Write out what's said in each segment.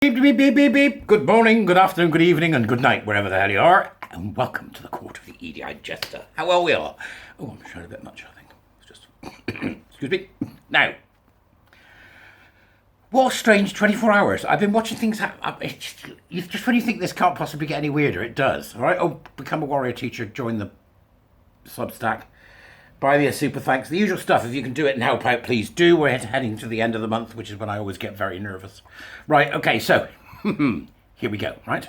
Beep, beep, beep, beep, beep. Good morning, good afternoon, good evening, and good night, wherever the hell you are. And welcome to the court of the EDI Jester. How well we are. Oh, I'm showing a bit much, I think. It's just... Excuse me. Now, what a strange 24 hours. I've been watching things happen. Just when you think this can't possibly get any weirder, it does. All right? Oh, become a warrior teacher, join the Substack. Buy me a super thanks. The usual stuff. If you can do it and help out, please do. We're heading to the end of the month, which is when I always get very nervous. Right, okay, so here we go, right?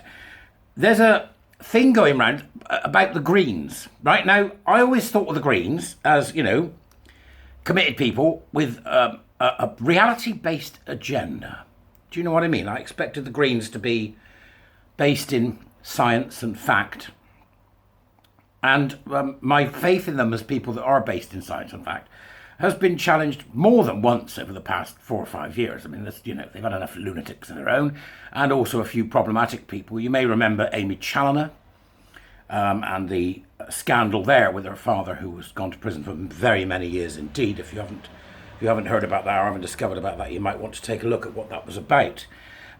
There's a thing going around about the Greens. Right now, I always thought of the Greens as, you know, committed people with a reality-based agenda. Do you know what I mean? I expected the Greens to be based in science and fact. And my faith in them as people that are based in science and fact has been challenged more than once over the past 4 or 5 years. I mean, they've had enough lunatics of their own and also a few problematic people. You may remember Amy Challoner and the scandal there with her father, who was gone to prison for very many years indeed. If you haven't heard about that or haven't discovered about that, you might want to take a look at what that was about.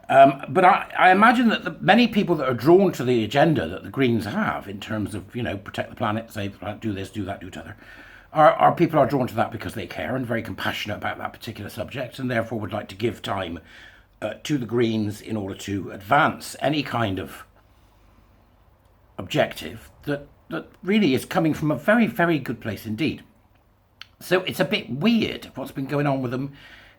But I imagine that many people that are drawn to the agenda that the Greens have in terms of, you know, protect the planet, save the planet, do this, do that, do t'other, are people are drawn to that because they care and very compassionate about that particular subject and therefore would like to give time to the Greens in order to advance any kind of objective that really is coming from a very, very good place indeed. So it's a bit weird what's been going on with them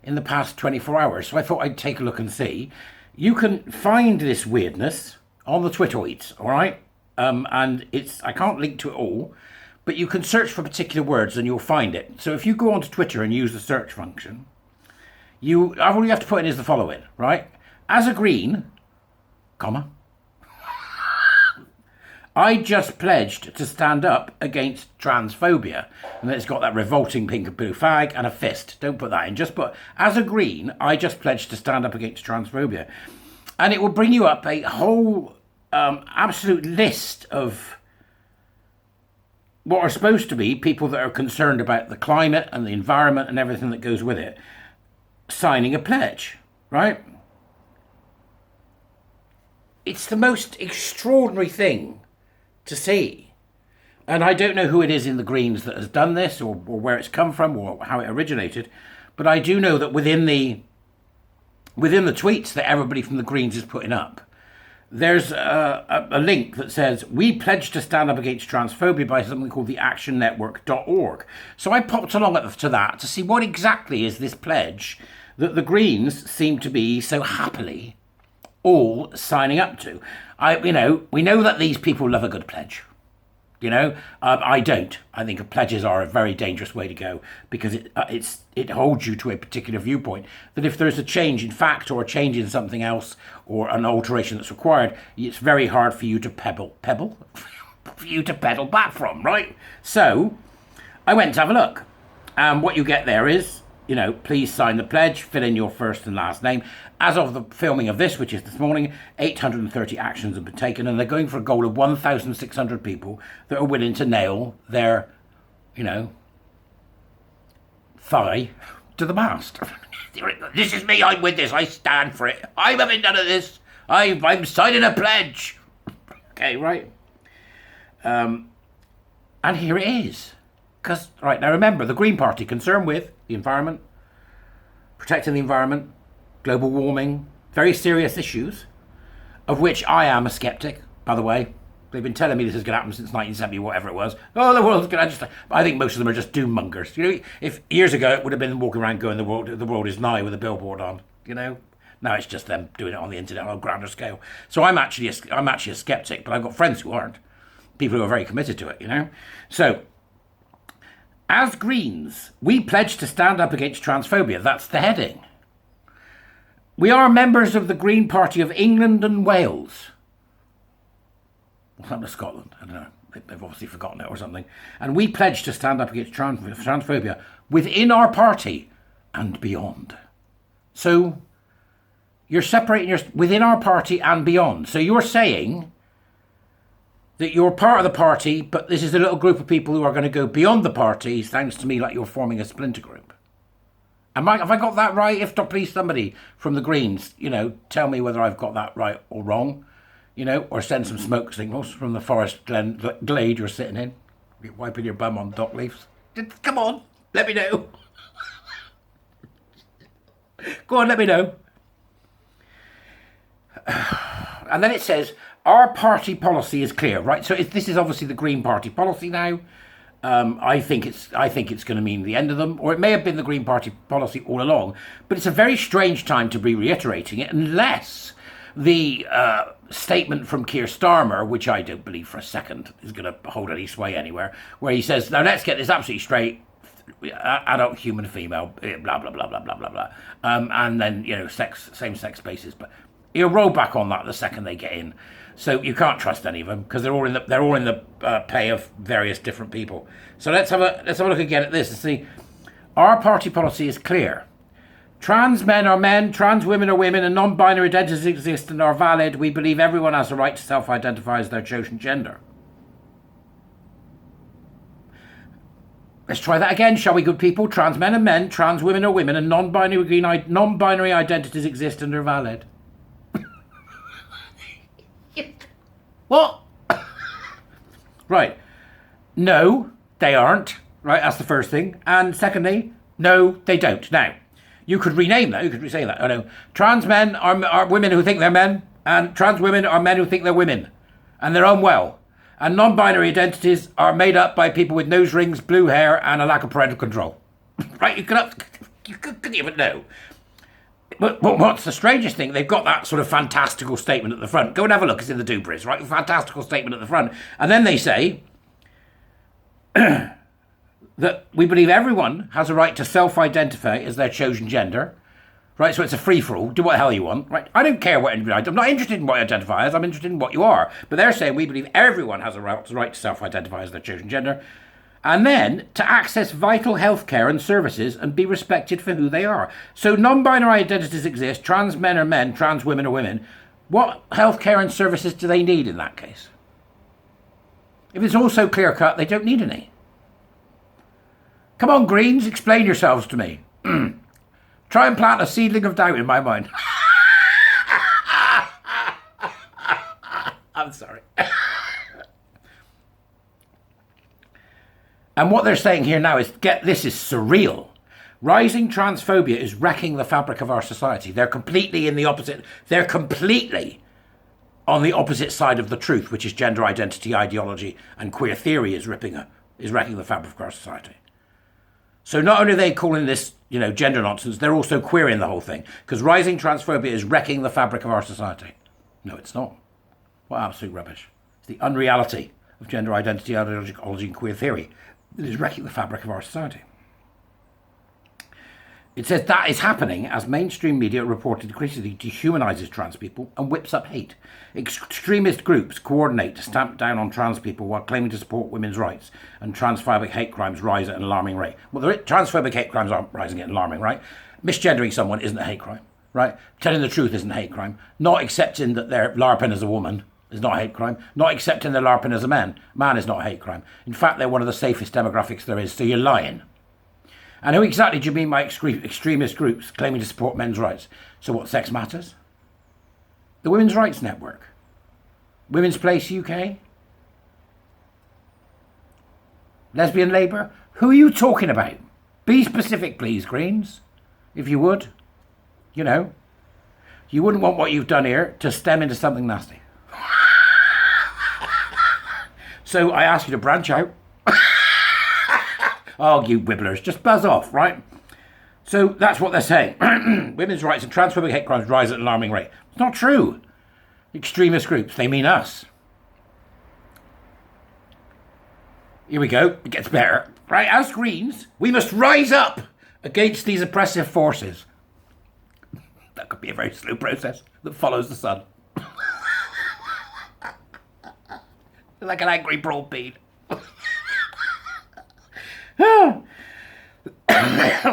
in the past 24 hours. So I thought I'd take a look and see. You can find this weirdness on the Twitteroids, all right? And I can't link to it all, but you can search for particular words and you'll find it. So if you go onto Twitter and use the search function, all you have to put in is the following, right? As a Green, comma, I just pledged to stand up against transphobia. And then it's got that revolting pink and blue flag and a fist. Don't put that in. Just put, as a Green, I just pledged to stand up against transphobia. And it will bring you up a whole absolute list of what are supposed to be people that are concerned about the climate and the environment and everything that goes with it, signing a pledge, right? It's the most extraordinary thing to see. And I don't know who it is in the Greens that has done this or where it's come from or how it originated, but I do know that within the tweets that everybody from the Greens is putting up, there's a link that says, we pledge to stand up against transphobia by something called the actionnetwork.org. So I popped along to that to see what exactly is this pledge that the Greens seem to be so happily all signing up to. We know that these people love a good pledge. I don't. I think pledges are a very dangerous way to go because it holds you to a particular viewpoint. That if there's a change in fact or a change in something else or an alteration that's required, it's very hard for you to for you to pedal back from, right? So I went to have a look, and what you get there is, please sign the pledge, fill in your first and last name. As of the filming of this, which is this morning, 830 actions have been taken, and they're going for a goal of 1,600 people that are willing to nail their, thigh to the mast. This is me, I'm with this, I stand for it. I'm having none of this. I'm signing a pledge. Okay, right. And here it is. Because, right, now remember, the Green Party, concerned with the environment, protecting the environment, global warming, very serious issues, of which I am a skeptic, by the way. They've been telling me this is going to happen since 1970, whatever it was. Oh, the world's going to I think most of them are just doom mongers. If years ago it would have been walking around going, the world is nigh with a billboard on, Now it's just them doing it on the internet on a grander scale. So I'm actually a skeptic, but I've got friends who aren't. People who are very committed to it, So, as Greens, we pledge to stand up against transphobia. That's the heading. We are members of the Green Party of England and Wales. What's happened to Scotland? I don't know. They've obviously forgotten it or something. And we pledge to stand up against transphobia within our party and beyond. So you're separating within our party and beyond. So you're saying that you're part of the party, but this is a little group of people who are going to go beyond the party. Sounds to me like you're forming a splinter group. Have I got that right? If not, please somebody from the Greens, tell me whether I've got that right or wrong, or send some smoke signals from the forest glade you're sitting in. You're wiping your bum on dock leaves. Just, come on, let me know. Go on, let me know. And then it says, our party policy is clear, right? So this is obviously the Green Party policy now. I think it's going to mean the end of them, or it may have been the Green Party policy all along. But it's a very strange time to be reiterating it, unless the statement from Keir Starmer, which I don't believe for a second is going to hold any sway anywhere, where he says, "Now let's get this absolutely straight: adult human female, blah blah blah blah blah blah blah," and then same-sex spaces, but he'll roll back on that the second they get in. So you can't trust any of them because they're all in the pay of various different people. So let's have a look again at this and see. Our party policy is clear. Trans men are men, trans women are women, and non-binary identities exist and are valid. We believe everyone has the right to self-identify as their chosen gender. Let's try that again, shall we, good people? Trans men are men, trans women are women, and non-binary identities exist and are valid. What? Right. No, they aren't. Right, that's the first thing. And secondly, no, they don't. Now, you could rename that. You could say that. Oh no. Trans men are women who think they're men, and trans women are men who think they're women, and they're unwell. And non-binary identities are made up by people with nose rings, blue hair, and a lack of parental control. Right? You couldn't even know. But what's the strangest thing? They've got that sort of fantastical statement at the front. Go and have a look. It's in the Dubris, right? Fantastical statement at the front. And then they say that we believe everyone has a right to self-identify as their chosen gender. Right? So it's a free-for-all. Do what the hell you want. Right? I don't care what anybody... I'm not interested in what you identify as. I'm interested in what you are. But they're saying we believe everyone has a right to self-identify as their chosen gender. And then to access vital healthcare and services and be respected for who they are. So non-binary identities exist. Trans men are men. Trans women are women. What healthcare and services do they need in that case? If it's all so clear-cut, they don't need any. Come on, Greens, explain yourselves to me. Try and plant a seedling of doubt in my mind. I'm sorry. And what they're saying here now is, this is surreal. Rising transphobia is wrecking the fabric of our society. They're completely in the opposite. They're completely on the opposite side of the truth, which is gender identity ideology and queer theory is wrecking the fabric of our society. So not only are they calling this, gender nonsense, they're also queering the whole thing. Because rising transphobia is wrecking the fabric of our society. No, it's not. What absolute rubbish. It's the unreality of gender identity ideology and queer theory that is wrecking the fabric of our society. It says that is happening as mainstream media reported increasingly dehumanises trans people and whips up hate. Extremist groups coordinate to stamp down on trans people while claiming to support women's rights, and transphobic hate crimes rise at an alarming rate. Well, transphobic hate crimes aren't rising at an alarming rate. Misgendering someone isn't a hate crime, right? Telling the truth isn't a hate crime. Not accepting that they're LARPing as a woman is not a hate crime. Not accepting they're LARPing as a man is not a hate crime. In fact, they're one of the safest demographics there is, so you're lying. And who exactly do you mean by extremist groups claiming to support men's rights? So what, sex matters? The Women's Rights Network? Women's Place UK? Lesbian Labour? Who are you talking about? Be specific, please, Greens, if you would. You wouldn't want what you've done here to stem into something nasty. So I ask you to branch out. Oh, you wibblers, just buzz off, right? So that's what they're saying. Women's rights and transphobic hate crimes rise at an alarming rate. It's not true. Extremist groups, they mean us. Here we go, it gets better. Right, as Greens, we must rise up against these oppressive forces. That could be a very slow process that follows the sun. Like an angry broad bean.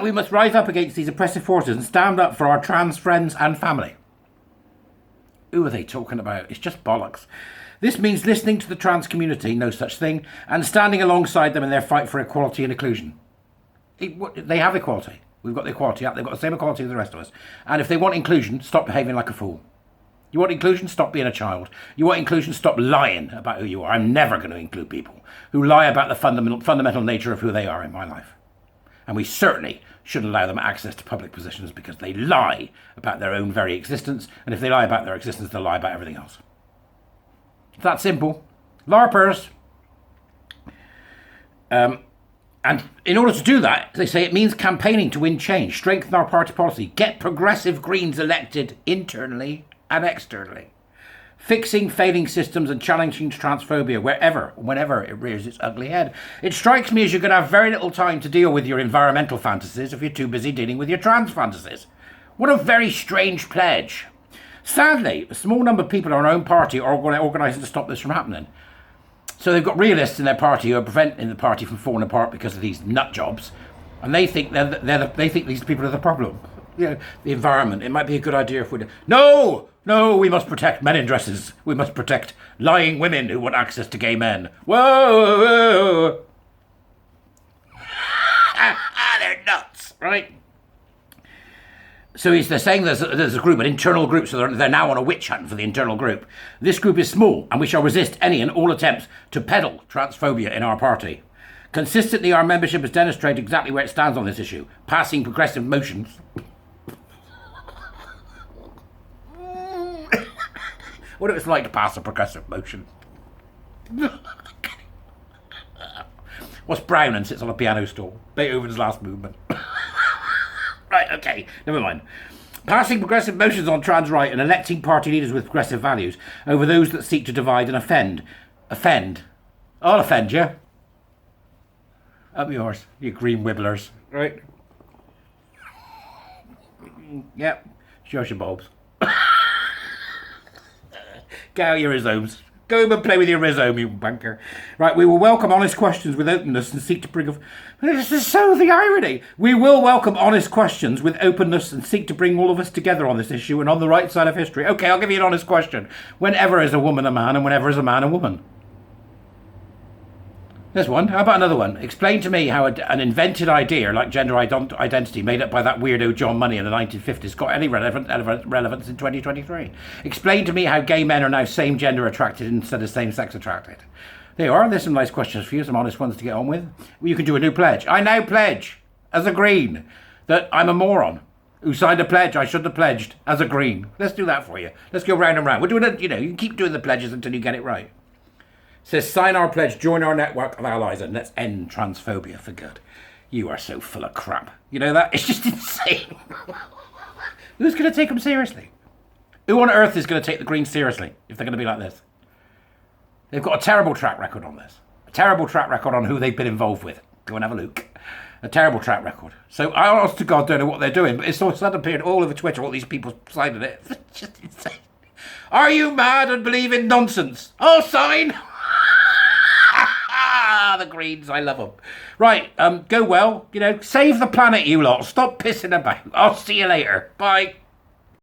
We must rise up against these oppressive forces and stand up for our trans friends and family. Who are they talking about? It's just bollocks. This means listening to the trans community, no such thing, and standing alongside them in their fight for equality and inclusion. They have equality. We've got the Equality Act. They've got the same equality as the rest of us. And if they want inclusion, stop behaving like a fool. You want inclusion? Stop being a child. You want inclusion? Stop lying about who you are. I'm never going to include people who lie about the fundamental nature of who they are in my life. And we certainly shouldn't allow them access to public positions because they lie about their own very existence. And if they lie about their existence, they'll lie about everything else. It's that simple. LARPers. And in order to do that, they say it means campaigning to win change, strengthen our party policy, get progressive Greens elected internally and externally, fixing failing systems and challenging transphobia whenever it rears its ugly head. It strikes me as you're going to have very little time to deal with your environmental fantasies if you're too busy dealing with your trans fantasies. What a very strange pledge. Sadly, a small number of people in our own party are organising to stop this from happening. So they've got realists in their party who are preventing the party from falling apart because of these nut jobs, and they think they think these people are the problem. You know, the environment. It might be a good idea if we. No, we must protect men in dresses. We must protect lying women who want access to gay men. Whoa! They're nuts, right? So they're saying there's a group, an internal group, so they're now on a witch hunt for the internal group. This group is small, and we shall resist any and all attempts to peddle transphobia in our party. Consistently, our membership has demonstrated exactly where it stands on this issue, passing progressive motions. What if it's like to pass a progressive motion? What's brown and sits on a piano stool? Beethoven's Last Movement. Right, okay, never mind. Passing progressive motions on trans right and electing party leaders with progressive values over those that seek to divide and offend. Offend? I'll offend you. Up yours, you green wibblers. Right? Yep, show your bulbs. Get out your rhizomes. Go home and play with your rhizome, you banker. Right, we will welcome honest questions with openness and seek to bring... This is so the irony. We will welcome honest questions with openness and seek to bring all of us together on this issue and on the right side of history. Okay, I'll give you an honest question. Whenever is a woman a man and whenever is a man a woman? There's one. How about another one? Explain to me how an invented idea like gender identity made up by that weirdo John Money in the 1950s got any relevance in 2023. Explain to me how gay men are now same-gender attracted instead of same-sex attracted. There you are. There's some nice questions for you, some honest ones to get on with. Well, you can do a new pledge. I now pledge, as a Green, that I'm a moron who signed a pledge I shouldn't have pledged as a Green. Let's do that for you. Let's go round and round. We're doing it, you can keep doing the pledges until you get it right. Says, sign our pledge, join our network of allies, and let's end transphobia for good. You are so full of crap. You know that? It's just insane. Who's going to take them seriously? Who on earth is going to take the Greens seriously if they're going to be like this? They've got a terrible track record on this. A terrible track record on who they've been involved with. Go and have a look. A terrible track record. So I honest to God don't know what they're doing, but it's all suddenly appeared all over Twitter, all these people signing it. It's just insane. Are you mad and believe in nonsense? I'll sign. The Greens, I love them. Right, go well. Save the planet, you lot. Stop pissing about. I'll see you later. Bye.